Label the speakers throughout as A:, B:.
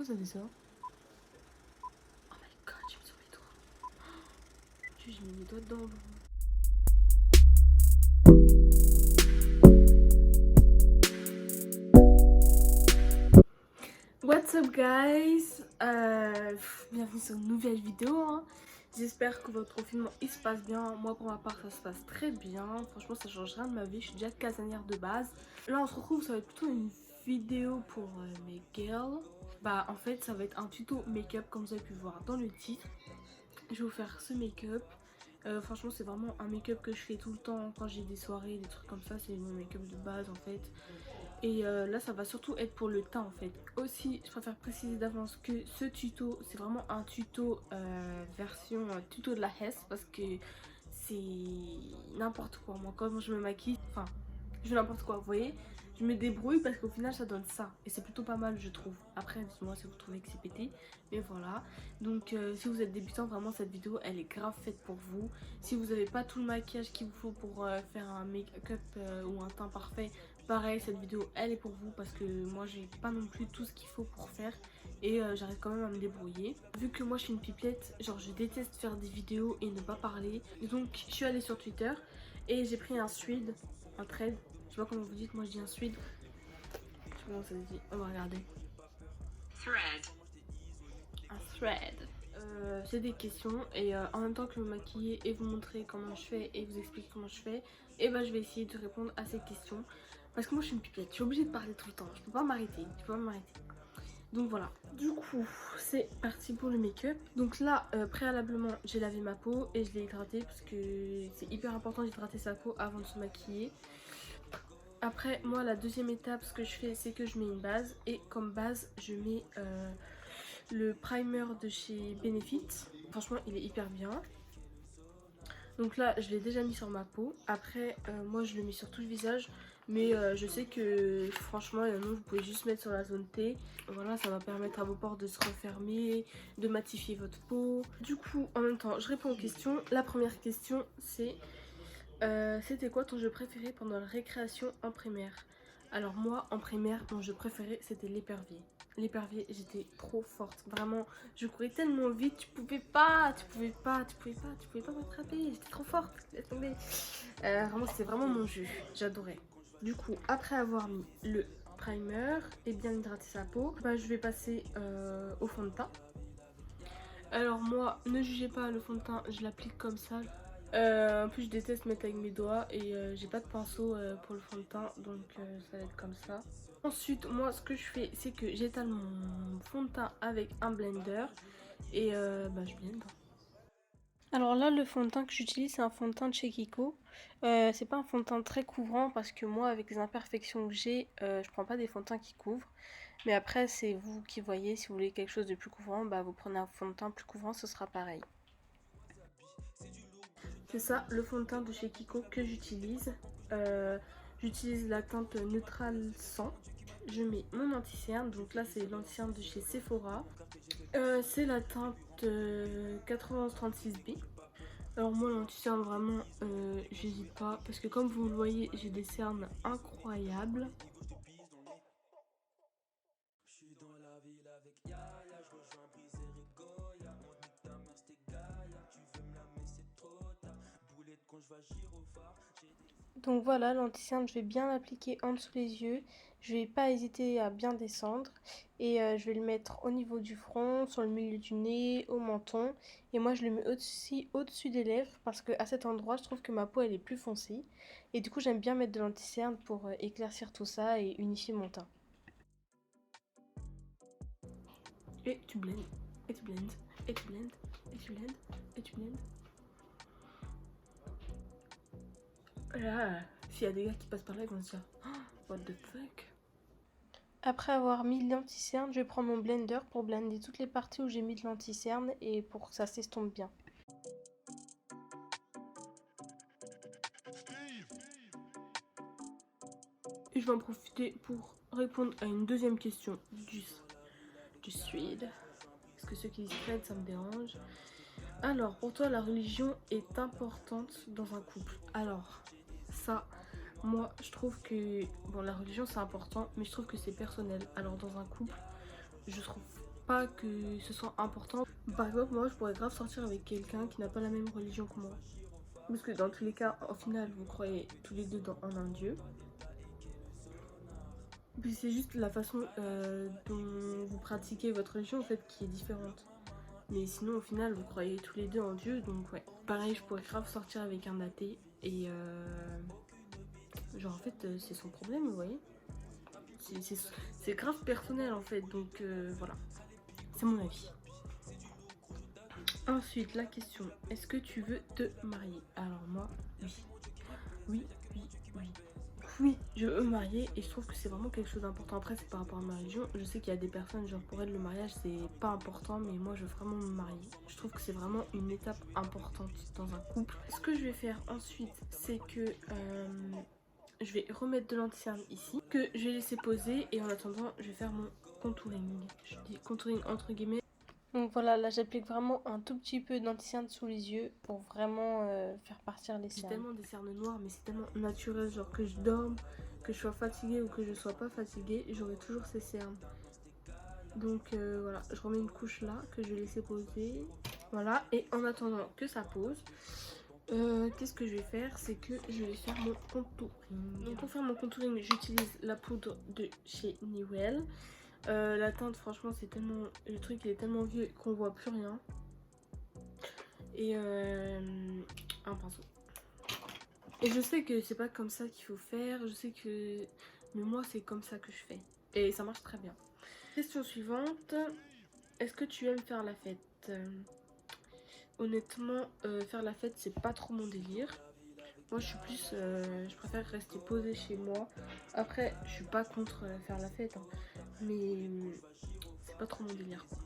A: ça fait ça? Oh my god, j'ai mis sur mes doigts. J'ai mis mes doigts dedans. What's up guys, bienvenue sur une nouvelle vidéo hein. J'espère que votre confinement il se passe bien. Moi pour ma part ça se passe très bien. Franchement ça change rien de ma vie, je suis déjà casanière de base. Là on se retrouve, ça va être plutôt une vidéo pour mes girls. Bah en fait ça va être un tuto make-up comme vous avez pu voir dans le titre. Je vais vous faire ce make-up. Franchement c'est vraiment un make-up que je fais tout le temps quand j'ai des soirées, des trucs comme ça. C'est mon make-up de base en fait. Et là ça va surtout être pour le teint en fait. Aussi je préfère préciser d'avance que ce tuto c'est vraiment un tuto version tuto de la Hesse. Parce que c'est n'importe quoi. Moi quand je me maquille, enfin je fais n'importe quoi, vous voyez. Je me débrouille parce qu'au final ça donne ça. Et c'est plutôt pas mal je trouve. Après dites-moi si vous trouvez que c'est pété. Mais voilà. Donc si vous êtes débutant, vraiment cette vidéo elle est grave faite pour vous. Si vous n'avez pas tout le maquillage qu'il vous faut pour faire un make-up ou un teint parfait, pareil cette vidéo elle est pour vous. Parce que moi j'ai pas non plus tout ce qu'il faut pour faire. Et j'arrive quand même à me débrouiller. Vu que moi je suis une pipelette, genre je déteste faire des vidéos et ne pas parler. Donc je suis allée sur Twitter et j'ai pris un thread, un thread. Je sais pas comment vous dites, moi je dis un thread. Je sais pas comment ça se dit, on va regarder. Thread. Un thread. C'est des questions et en même temps que me maquiller et vous montrer comment je fais et vous expliquer comment je fais, et bah je vais essayer de répondre à ces questions. Parce que moi je suis une pipette, je suis obligée de parler tout le temps, je peux pas m'arrêter, Donc voilà, du coup c'est parti pour le make-up. Donc là préalablement j'ai lavé ma peau et je l'ai hydratée parce que c'est hyper important d'hydrater sa peau avant de se maquiller. Après moi la deuxième étape ce que je fais c'est que je mets une base. Et comme base je mets le primer de chez Benefit. Franchement il est hyper bien. Donc là je l'ai déjà mis sur ma peau. Après moi je le mets sur tout le visage. Mais je sais que franchement il y en a vous pouvez juste mettre sur la zone T. Voilà, ça va permettre à vos pores de se refermer, de matifier votre peau. Du coup en même temps je réponds aux questions. La première question c'est c'était quoi ton jeu préféré pendant la récréation en primaire? Alors moi en primaire mon jeu préféré c'était l'épervier. L'épervier j'étais trop forte, vraiment je courais tellement vite, tu pouvais pas m'attraper, j'étais trop forte, laisse tomber. Vraiment c'était vraiment mon jeu, j'adorais. Du coup après avoir mis le primer et bien hydrater sa peau, bah, je vais passer au fond de teint. Alors moi ne jugez pas le fond de teint, je l'applique comme ça. En plus je déteste mettre avec mes doigts et j'ai pas de pinceau pour le fond de teint, donc ça va être comme ça. Ensuite moi ce que je fais c'est que j'étale mon fond de teint avec un blender et bah je blende. Alors là le fond de teint que j'utilise c'est un fond de teint de chez Kiko. C'est pas un fond de teint très couvrant parce que moi avec les imperfections que j'ai je prends pas des fonds de teint qui couvrent. Mais après c'est vous qui voyez, si vous voulez quelque chose de plus couvrant bah vous prenez un fond de teint plus couvrant, ce sera pareil. C'est ça le fond de teint de chez Kiko que j'utilise. J'utilise la teinte Neutral 100. Je mets mon anti-cerne, donc là c'est l'anti-cerne de chez Sephora. C'est la teinte 9136B. Alors moi l'anti-cerne vraiment j'hésite pas parce que comme vous le voyez j'ai des cernes incroyables. Donc voilà, l'anti-cerne, je vais bien l'appliquer en dessous des yeux. Je vais pas hésiter à bien descendre. Et je vais le mettre au niveau du front, sur le milieu du nez, au menton. Et moi, je le mets aussi au-dessus des lèvres parce qu'à cet endroit, je trouve que ma peau, elle est plus foncée. Et du coup, j'aime bien mettre de l'anti-cerne pour éclaircir tout ça et unifier mon teint. Et tu blendes, et tu blendes, et tu blendes, et tu blendes, et tu blendes. Là, s'il y a des gars qui passent par là, ils vont se dire oh, what the fuck. Après avoir mis l'anti-cerne, je vais prendre mon blender pour blender toutes les parties où j'ai mis de l'anti-cerne et pour que ça s'estompe bien. Et je vais en profiter pour répondre à une deuxième question du thread. Parce que ceux qui disent thread, ça me dérange. Alors, pour toi, la religion est importante dans un couple? Alors, ça, moi, je trouve que... Bon, la religion, c'est important, mais je trouve que c'est personnel. Alors, dans un couple, je trouve pas que ce soit important. Par exemple, moi je pourrais grave sortir avec quelqu'un qui n'a pas la même religion que moi. Parce que dans tous les cas, au final, vous croyez tous les deux en un Dieu. Puis c'est juste la façon dont vous pratiquez votre religion en fait qui est différente. Mais sinon au final vous croyez tous les deux en Dieu, donc ouais. Pareil, je pourrais grave sortir avec un athée et genre en fait c'est son problème, vous voyez. C'est grave personnel en fait, donc voilà. C'est mon avis. Ensuite la question, est-ce que tu veux te marier? Alors moi, oui. Oui, oui, oui. Oui, je veux me marier et je trouve que c'est vraiment quelque chose d'important. Après, c'est par rapport à ma religion. Je sais qu'il y a des personnes, genre pour elles, le mariage c'est pas important, mais moi je veux vraiment me marier. Je trouve que c'est vraiment une étape importante dans un couple. Ce que je vais faire ensuite, c'est que je vais remettre de l'anti-cerne ici, que je vais laisser poser et en attendant, je vais faire mon contouring. Je dis contouring entre guillemets. Donc voilà, là j'applique vraiment un tout petit peu d'anti-cerne sous les yeux pour vraiment faire partir les cernes. J'ai tellement des cernes noires, mais c'est tellement naturel, genre que je dorme, que je sois fatiguée ou que je sois pas fatiguée, j'aurai toujours ces cernes. Donc voilà, je remets une couche là que je vais laisser poser. Voilà, et en attendant que ça pose, qu'est-ce que je vais faire? C'est que je vais faire mon contouring. Donc pour faire mon contouring, j'utilise la poudre de chez Newell. La teinte, franchement, c'est tellement. Le truc il est tellement vieux qu'on voit plus rien. Et un pinceau. Et je sais que c'est pas comme ça qu'il faut faire. Je sais que. Mais moi, c'est comme ça que je fais. Et ça marche très bien. Question suivante. Est-ce que tu aimes faire la fête? Honnêtement, faire la fête, c'est pas trop mon délire. Moi, je suis plus. Je préfère rester posée chez moi. Après, je suis pas contre faire la fête. Hein, mais c'est pas trop mon délire, quoi.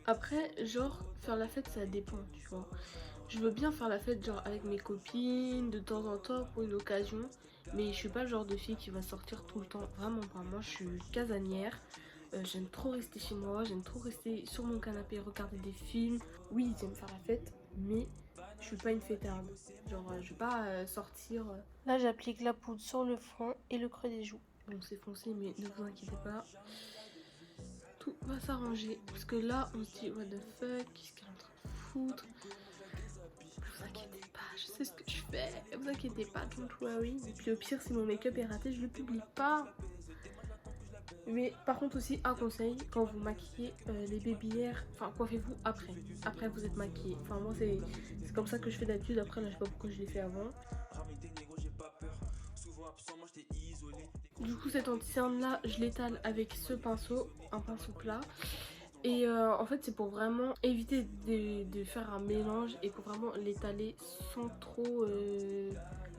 A: Après, genre, faire la fête, ça dépend, tu vois. Je veux bien faire la fête, genre, avec mes copines, de temps en temps, pour une occasion. Mais je suis pas le genre de fille qui va sortir tout le temps. Vraiment pas. Moi, je suis casanière. J'aime trop rester chez moi. J'aime trop rester sur mon canapé, regarder des films. Oui, j'aime faire la fête, mais je suis pas une fêtarde. Genre, je vais pas sortir. Là, j'applique la poudre sur le front et le creux des joues. Bon, c'est foncé, mais ne vous inquiétez pas. Tout va s'arranger. Parce que là, on se dit, what the fuck, qu'est-ce qu'elle est en train de foutre? Ne vous inquiétez pas, je sais ce que je fais. Ne vous inquiétez pas, don't worry. Et puis au pire, si mon make-up est raté, je le publie pas. Mais par contre aussi, un conseil, quand vous maquillez les baby hairs, enfin coiffez-vous après. Après vous êtes maquillé. Enfin moi c'est comme ça que je fais d'habitude. Après là je sais pas pourquoi je l'ai fait avant. Du coup cette anti-cerne là, je l'étale avec ce pinceau, un pinceau plat. Et en fait c'est pour vraiment éviter de faire un mélange et pour vraiment l'étaler sans trop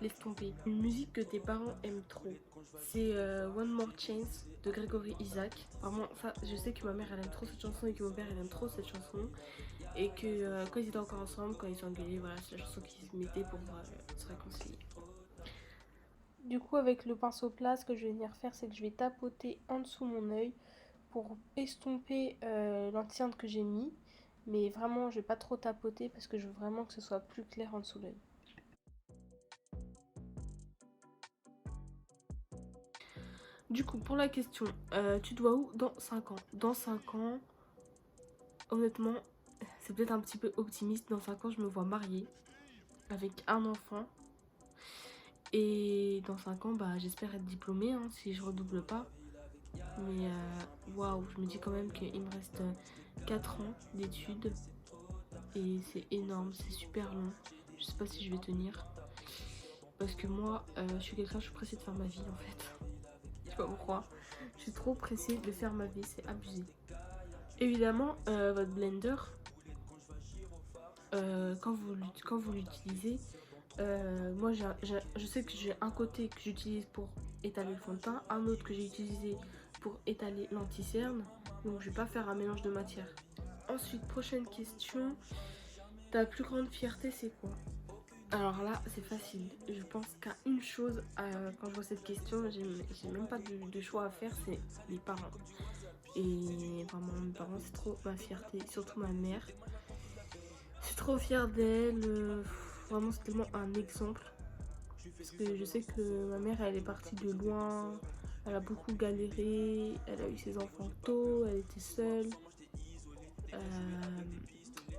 A: l'estomper. Une musique que tes parents aiment trop, c'est One More Chance de Gregory Isaac. Vraiment ça, je sais que ma mère elle aime trop cette chanson et que mon père il aime trop cette chanson. Et que quand ils étaient encore ensemble, quand ils s'engueulaient, voilà c'est la chanson qu'ils se mettaient pour se réconcilier. Du coup avec le pinceau plat, ce que je vais venir faire c'est que je vais tapoter en dessous mon œil pour estomper l'anti-cerne que j'ai mis. Mais vraiment je vais pas trop tapoter parce que je veux vraiment que ce soit plus clair en dessous de l'œil. Du coup pour la question, tu te vois où dans 5 ans? Dans 5 ans, honnêtement, c'est peut-être un petit peu optimiste. Dans 5 ans je me vois mariée avec un enfant. Et dans 5 ans, bah, j'espère être diplômée hein, si je redouble pas. Mais waouh, je me dis quand même qu'il me reste 4 ans d'études. Et c'est énorme, c'est super long. Je sais pas si je vais tenir. Parce que moi, je suis quelqu'un, je suis pressée de faire ma vie en fait. Je sais pas pourquoi. Je suis trop pressée de faire ma vie, c'est abusé. Évidemment, votre blender, quand vous l'utilisez, moi je sais que j'ai un côté que j'utilise pour étaler le fond de teint, un autre que j'ai utilisé pour étaler l'anti-cerne, donc je vais pas faire un mélange de matière. Ensuite, prochaine question, ta plus grande fierté c'est quoi? Alors là c'est facile, je pense qu'à une chose quand je vois cette question, j'ai même pas de choix à faire, c'est les parents. Et vraiment mes parents c'est trop ma fierté, surtout ma mère. Je suis trop fière d'elle, vraiment c'est tellement un exemple. Parce que je sais que ma mère elle est partie de loin, Elle a beaucoup galéré, elle a eu ses enfants tôt, elle était seule.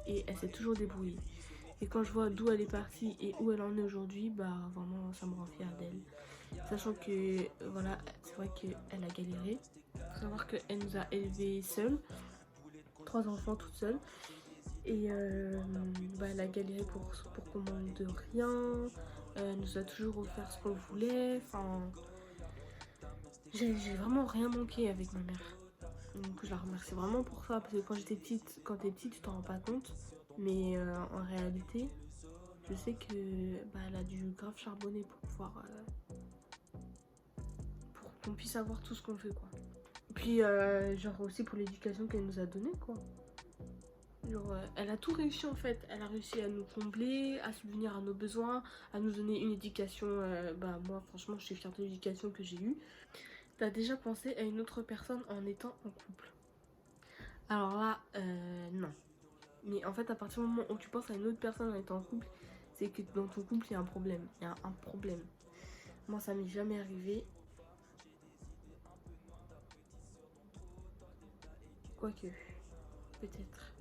A: Et elle s'est toujours débrouillée. Et quand je vois d'où elle est partie et où elle en est aujourd'hui, bah vraiment ça me rend fière d'elle. Sachant que voilà, c'est vrai qu'elle a galéré. Faut savoir qu'elle nous a élevés seuls, 3 enfants toute seule. Et bah, elle a galéré pour qu'on manque de rien. Elle nous a toujours offert ce qu'on voulait. Enfin, j'ai vraiment rien manqué avec ma mère. Donc je la remercie vraiment pour ça. Parce que quand j'étais petite, quand t'es petite, tu t'en rends pas compte. Mais en réalité, je sais que bah, elle a dû grave charbonner pour pouvoir pour qu'on puisse avoir tout ce qu'on fait quoi. Et puis genre aussi pour l'éducation qu'elle nous a donnée quoi. Genre, elle a tout réussi en fait. Elle a réussi à nous combler, à subvenir à nos besoins, à nous donner une éducation. Bah moi franchement je suis fière de l'éducation que j'ai eue. T'as déjà pensé à une autre personne en étant en couple? Alors là, non. Mais en fait à partir du moment où tu penses à une autre personne en étant en couple, c'est que dans ton couple il y a un problème. Il y a un problème. Moi ça m'est jamais arrivé. Quoique, peut-être.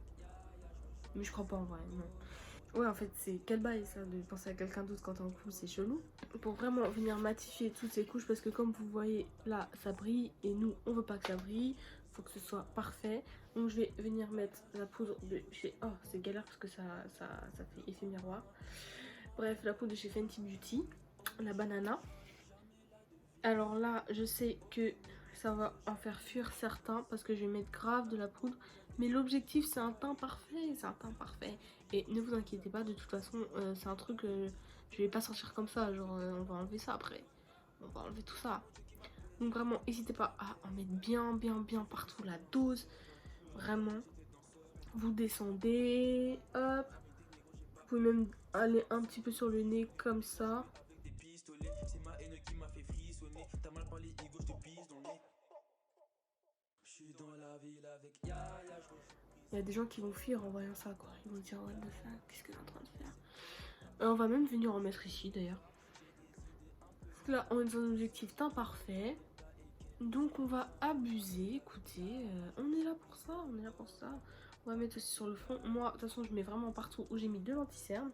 A: Mais je crois pas en vrai, non. Ouais, en fait, c'est quel bail ça de penser à quelqu'un d'autre quand t'es en couple, c'est chelou. Pour vraiment venir matifier toutes ces couches, parce que comme vous voyez là, ça brille et nous, on veut pas que ça brille, faut que ce soit parfait. Donc je vais venir mettre la poudre de chez. Oh, c'est galère parce que ça fait effet miroir. Bref, la poudre de chez Fenty Beauty, la banana. Alors là, je sais que ça va en faire fuir certains parce que je vais mettre grave de la poudre. Mais l'objectif, c'est un teint parfait, c'est un teint parfait. Et ne vous inquiétez pas, de toute façon, c'est un truc, je vais pas sortir comme ça. Genre, on va enlever ça après. On va enlever tout ça. Donc vraiment, n'hésitez pas à en mettre bien, bien, bien partout la dose. Vraiment, vous descendez, hop. Vous pouvez même aller un petit peu sur le nez comme ça. Il y a des gens qui vont fuir en voyant ça quoi. Ils vont dire what the fuck, qu'est-ce que t'es en train de faire? On va même venir en mettre ici d'ailleurs. Parce que là on est dans un objectif teint parfait. Donc on va abuser, écoutez, on est là pour ça, on est là pour ça. On va mettre aussi sur le front. Moi de toute façon je mets vraiment partout où j'ai mis de l'anti-cerne.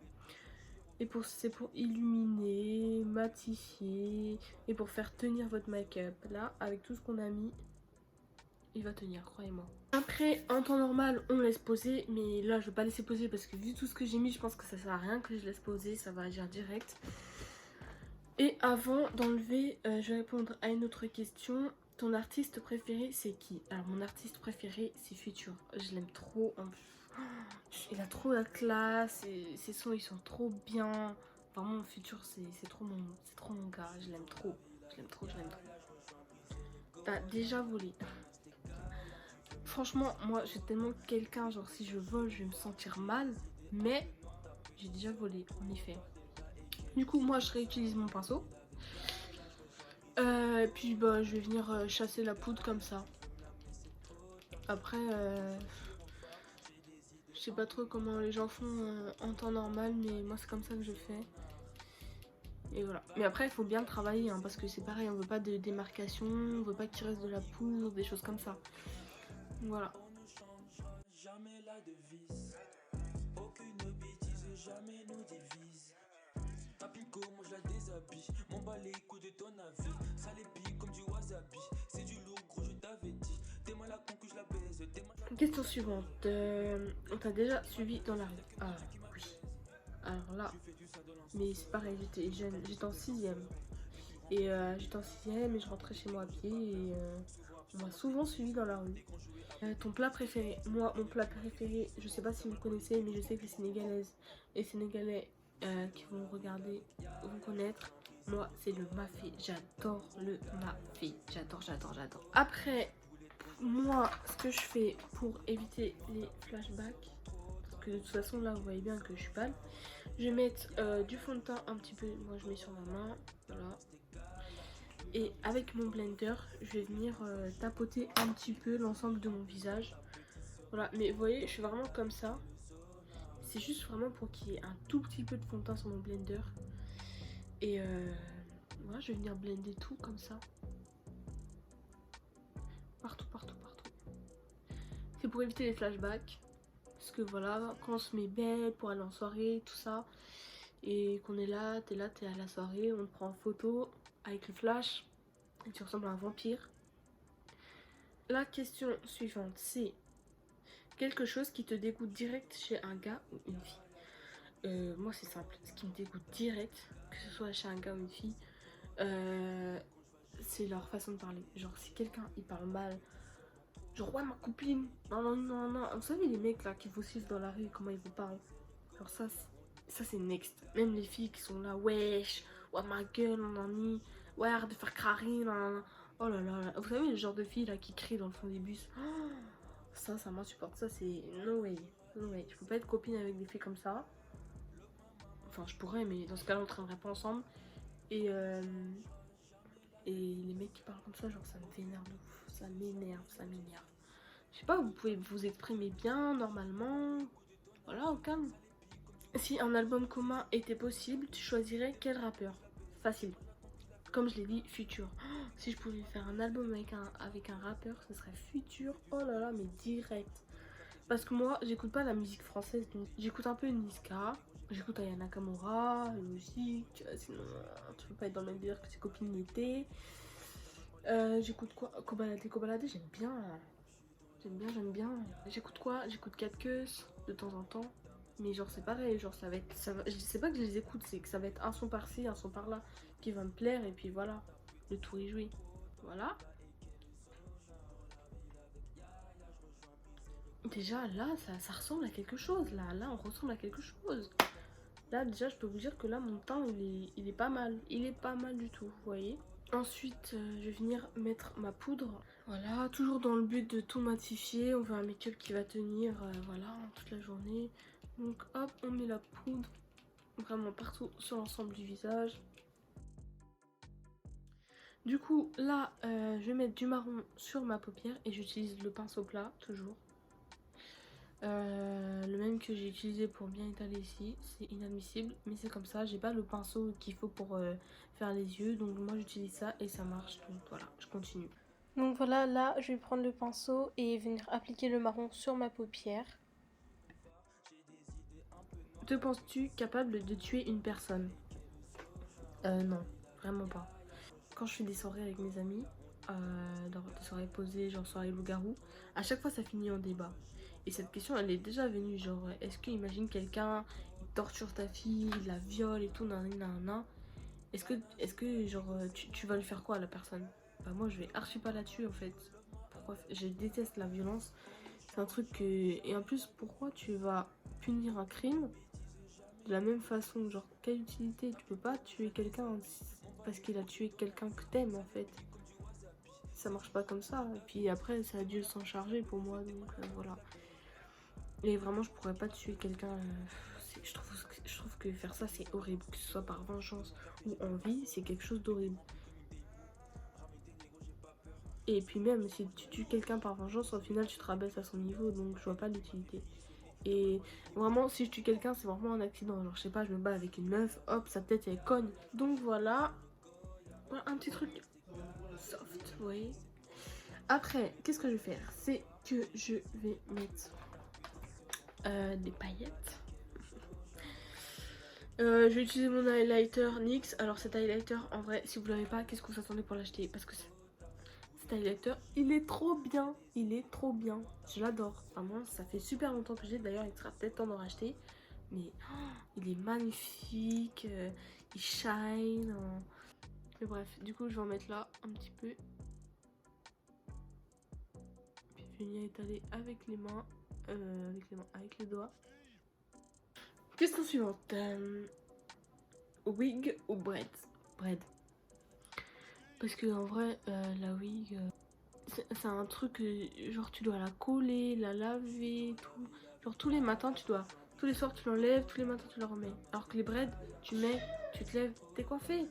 A: Et c'est pour illuminer, matifier et pour faire tenir votre make-up. Là avec tout ce qu'on a mis, il va tenir, croyez-moi. Après, en temps normal, on laisse poser. Mais là, je vais pas laisser poser parce que vu tout ce que j'ai mis, je pense que ça sert à rien que je laisse poser. Ça va agir direct. Et avant d'enlever, je vais répondre à une autre question. Ton artiste préféré, c'est qui? Alors, mon artiste préféré, c'est Future. Je l'aime trop. Il a trop la classe. Ses sons, ils sont trop bien. Vraiment, Future, c'est trop mon gars. Je l'aime trop. Je l'aime trop, je l'aime trop. T'as déjà volé? Franchement, moi, j'ai tellement quelqu'un, genre si je vole, je vais me sentir mal. Mais j'ai déjà volé, en effet. Du coup, moi, je réutilise mon pinceau. Et puis, bah, je vais venir chasser la poudre comme ça. Après, je sais pas trop comment les gens font en temps normal, mais moi, c'est comme ça que je fais. Et voilà. Mais après, il faut bien travailler, hein, parce que c'est pareil, on veut pas de démarcation, on veut pas qu'il reste de la poudre, des choses comme ça. Voilà. Jamais la devise, aucune bêtise, jamais nous divise. Papico, moi je la déshabille, m'en bats les coups de ton avis. Ça les pique comme du wasabi, c'est du lourd gros, je t'avais dit. T'es mal à con que je la baise, t'es mal. Question suivante, on t'a déjà suivi dans la rue? Ah oui. Alors là, mais c'est pareil, j'étais jeune, j'étais en 6ème. Et j'étais en 6ème et je rentrais chez moi à pied et on m'a souvent suivi dans la rue. Ton plat préféré? Moi, mon plat préféré, je sais pas si vous connaissez, mais je sais que les Sénégalaises et Sénégalais qui vont regarder vont connaître. Moi, c'est le mafé. J'adore le mafé. J'adore, j'adore, j'adore. Après, moi, ce que je fais pour éviter les flashbacks, parce que de toute façon, là, vous voyez bien que je suis pâle, je vais mettre du fond de teint un petit peu. Moi, je mets sur ma main. Voilà. Et avec mon blender, je vais venir tapoter un petit peu l'ensemble de mon visage. Voilà, mais vous voyez, je suis vraiment comme ça. C'est juste vraiment pour qu'il y ait un tout petit peu de fond de teint sur mon blender. Et voilà, je vais venir blender tout comme ça. Partout, partout, partout. C'est pour éviter les flashbacks. Parce que voilà, quand on se met belle pour aller en soirée, tout ça, et qu'on est là, t'es à la soirée, on te prend en photo avec le flash, et tu ressembles à un vampire. La question suivante, c'est quelque chose qui te dégoûte direct chez un gars ou une fille. Moi c'est simple, ce qui me dégoûte direct, que ce soit chez un gars ou une fille, c'est leur façon de parler. Genre si quelqu'un il parle mal, genre ouais ma copine, non non non non, vous savez les mecs là qui vous suivent dans la rue, comment ils vous parlent. Genre ça c'est next. Même les filles qui sont là, wesh, ouais ma gueule, on en a, ouais arrête de faire crari, nan. Oh là là, vous savez le genre de filles là qui crient dans le fond des bus. Oh, ça m'insupporte, ça c'est no way, no way. Je peux pas être copine avec des filles comme ça. Enfin je pourrais mais dans ce cas là on traînerait pas ensemble. Et les mecs qui parlent comme ça, genre ça me vénère de ouf, ça m'énerve, ça m'énerve. Je sais pas, vous pouvez vous exprimer bien, normalement, voilà, au calme. Si un album commun était possible, tu choisirais quel rappeur? Facile. Comme je l'ai dit, Future. Oh, si je pouvais faire un album avec un rappeur, ce serait Future. Oh là là, mais direct. Parce que moi, j'écoute pas la musique française, donc j'écoute un peu Niska. J'écoute Aya Nakamura, Logique, sinon tu peux pas être dans le même délire que tes copines l'été. J'écoute quoi? Kobalade, j'aime bien. J'aime bien. J'écoute quoi? J'écoute 4 queues de temps en temps. Mais genre c'est pareil, genre ça va être. Je sais pas que je les écoute, c'est que ça va être un son par-ci, un son par-là qui va me plaire et puis voilà. Le tour est joué. Voilà. Déjà là, ça ressemble à quelque chose. Là, on ressemble à quelque chose. Là déjà je peux vous dire que là mon teint il est pas mal. Il est pas mal du tout, vous voyez. Ensuite je vais venir mettre ma poudre. Voilà, toujours dans le but de tout matifier. On veut un make-up qui va tenir voilà, toute la journée. Donc hop, on met la poudre vraiment partout sur l'ensemble du visage. Du coup là je vais mettre du marron sur ma paupière et j'utilise le pinceau plat toujours. Le même que j'ai utilisé pour bien étaler ici, c'est inadmissible mais c'est comme ça, j'ai pas le pinceau qu'il faut pour faire les yeux, donc moi j'utilise ça et ça marche, donc voilà, je continue. Donc voilà, là je vais prendre le pinceau et venir appliquer le marron sur ma paupière. Te penses-tu capable de tuer une personne? Non, vraiment pas. Quand je fais des soirées avec mes amis, des soirées posées, genre soirée loup-garou, à chaque fois ça finit en débat. Et cette question elle est déjà venue, genre est-ce que imagine quelqu'un, il torture ta fille, il la viole et tout, nanana. Est-ce que genre tu vas le faire quoi à la personne? Bah moi je vais archi pas là-dessus en fait. Pourquoi? Je déteste la violence. C'est un truc que... Et en plus pourquoi tu vas punir un crime de la même façon? Genre quelle utilité? Tu peux pas tuer quelqu'un parce qu'il a tué quelqu'un que t'aimes en fait. Ça marche pas comme ça. Et puis après ça a dû s'en charger pour moi, donc voilà. Et vraiment je pourrais pas tuer quelqu'un. Je trouve que faire ça c'est horrible, que ce soit par vengeance ou envie, c'est quelque chose d'horrible. Et puis même si tu tues quelqu'un par vengeance, au final tu te rabaisses à son niveau, donc je vois pas l'utilité. Et vraiment si je tue quelqu'un c'est vraiment un accident, genre je sais pas, je me bats avec une meuf, hop sa tête elle cogne. Donc voilà, un petit truc soft, vous voyez. Après qu'est-ce que je vais faire? C'est que je vais mettre des paillettes. Je vais utiliser mon highlighter NYX. Alors cet highlighter en vrai si vous l'avez pas, qu'est-ce que vous attendez pour l'acheter? Parce que cet highlighter il est trop bien, il est trop bien, je l'adore. Vraiment ça fait super longtemps que j'ai, d'ailleurs il sera peut-être temps d'en racheter. Mais oh, il est magnifique, il shine. Mais bref, du coup je vais en mettre là un petit peu. Puis venir étaler avec les mains, avec les doigts. Question suivante. Wig ou bread? Bread. Parce que en vrai, la wig, c'est un truc, genre tu dois la coller, la laver, tout. Genre tous les matins tu dois, tous les soirs tu l'enlèves, tous les matins tu la remets. Alors que les braids, tu mets, tu te lèves, t'es coiffée.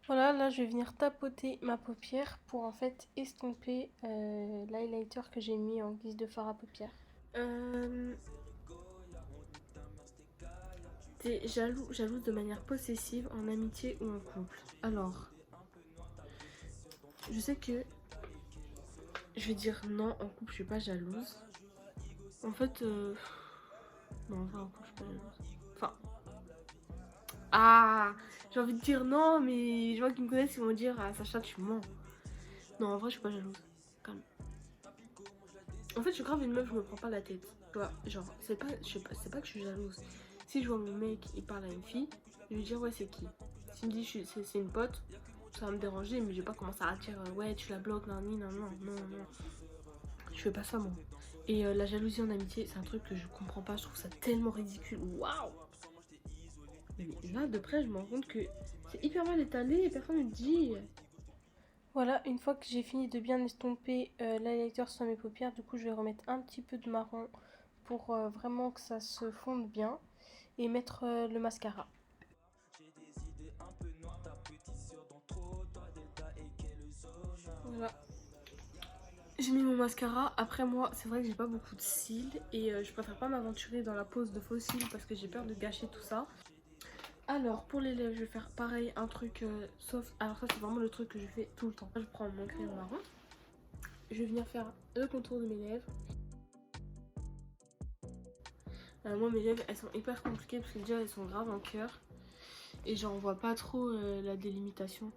A: Voilà, là je vais venir tapoter ma paupière pour en fait estomper l'highlighter que j'ai mis en guise de fard à paupières. T'es jalouse de manière possessive en amitié ou en couple? Alors, je sais que Je vais dire non, en couple je suis pas jalouse. En fait, non, en vrai, en couple je suis pas jalouse. Enfin, ah, j'ai envie de dire non, mais les gens qui me connaissent ils vont dire ah, Sacha, tu mens. Non, en vrai, je suis pas jalouse. Calme. En fait, je suis grave une meuf, je me prends pas la tête. Tu vois, genre, c'est pas, c'est pas que je suis jalouse. Si je vois mon mec, il parle à une fille, je vais dire ouais, c'est qui. S'il me dit c'est une pote, ça va me déranger, mais je vais pas commencer à dire ouais, tu la bloques, non, non, non, non, non. Je fais pas ça, moi. Et la jalousie en amitié, c'est un truc que je comprends pas, je trouve ça tellement ridicule. Waouh! Mais là, de près, je me rends compte que c'est hyper mal étalé et personne ne dit. Voilà, une fois que j'ai fini de bien estomper l'highlighter sur mes paupières, du coup je vais remettre un petit peu de marron pour vraiment que ça se fonde bien et mettre le mascara. Voilà. J'ai mis mon mascara. Après moi, c'est vrai que j'ai pas beaucoup de cils et je préfère pas m'aventurer dans la pose de faux cils parce que j'ai peur de gâcher tout ça. Alors pour les lèvres, je vais faire pareil, un truc soft. Alors ça c'est vraiment le truc que je fais tout le temps. Je prends mon crayon marron. Je vais venir faire le contour de mes lèvres. Moi mes lèvres elles sont hyper compliquées parce que déjà elles sont graves en cœur. Et j'en vois pas trop la délimitation.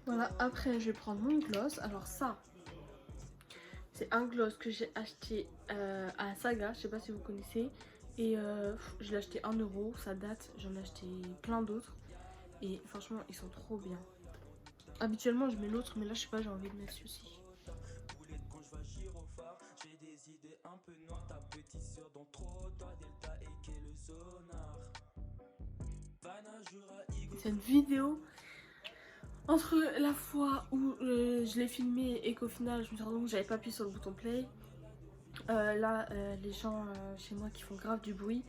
A: Voilà, après je vais prendre mon gloss. Alors ça, c'est un gloss que j'ai acheté à Saga, je sais pas si vous connaissez. Et je l'ai acheté 1 €, ça date, j'en ai acheté plein d'autres. Et franchement, ils sont trop bien. Habituellement, je mets l'autre, mais là, je sais pas, j'ai envie de mettre celui-ci. Cette vidéo, entre la fois où je l'ai filmé et qu'au final, je me suis rendu compte que j'avais pas appuyé sur le bouton play. Là, les gens chez moi qui font grave du bruit.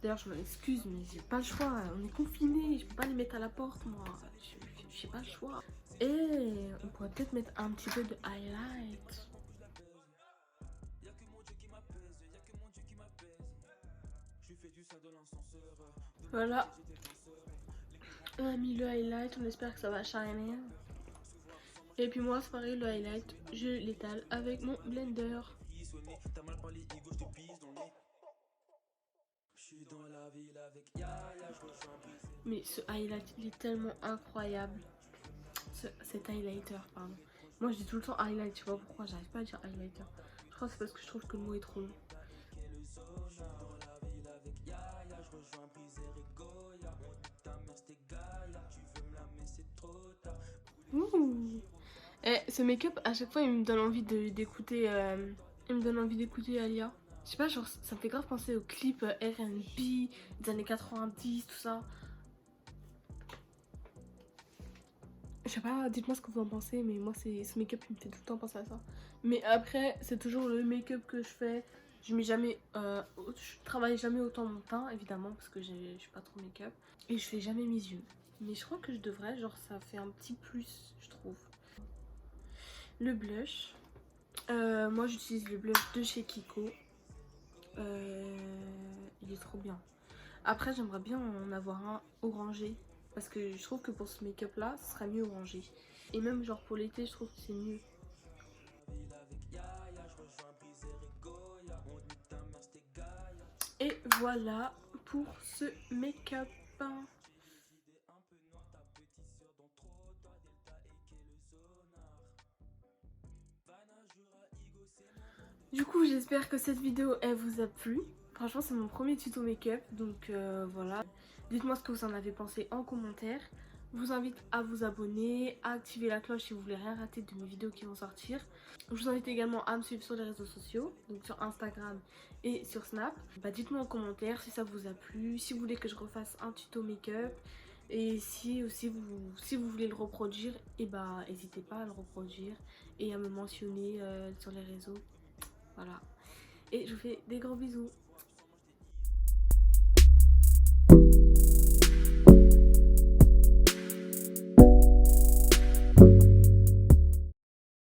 A: D'ailleurs, je m'excuse, mais j'ai pas le choix. On est confinés, je peux pas les mettre à la porte, moi. J'ai pas le choix. Et on pourrait peut-être mettre un petit peu de highlight. Voilà. On a mis le highlight, on espère que ça va shiner. Et puis moi, c'est pareil, le highlight, je l'étale avec mon blender. Mais ce highlight, il est tellement incroyable. Cet highlighter, pardon. Moi, je dis tout le temps highlight, tu vois pourquoi j'arrive pas à dire highlighter. Je crois que c'est parce que je trouve que le mot est trop long. Ouh. Et ce make-up, à chaque fois, il me donne envie d'écouter. Il me donne envie d'écouter Alia. Je sais pas, genre, ça me fait grave penser aux clips R&B des années 90, tout ça. Je sais pas, dites-moi ce que vous en pensez, mais moi, ce make-up, il me fait tout le temps penser à ça. Mais après, c'est toujours le make-up que je fais. Je mets jamais, je travaille jamais autant mon teint, évidemment, parce que je suis pas trop make-up. Et je fais jamais mes yeux. Mais je crois que je devrais, genre, ça fait un petit plus, je trouve. Le blush. Moi, j'utilise le blush de chez Kiko. Il est trop bien. Après, j'aimerais bien en avoir un orangé. Parce que je trouve que pour ce make-up là, ce serait mieux orangé. Et même genre pour l'été, je trouve que c'est mieux. Et voilà pour ce make-up. Du coup, j'espère que cette vidéo, elle vous a plu. Franchement, c'est mon premier tuto make-up, donc voilà. Dites-moi ce que vous en avez pensé en commentaire. Je vous invite à vous abonner, à activer la cloche si vous voulez rien rater de mes vidéos qui vont sortir. Je vous invite également à me suivre sur les réseaux sociaux, donc sur Instagram et sur Snap. Bah, dites-moi en commentaire si ça vous a plu, si vous voulez que je refasse un tuto make-up. Et si aussi si vous voulez le reproduire, et bah n'hésitez pas à le reproduire et à me mentionner sur les réseaux. Voilà. Et je vous fais des gros bisous.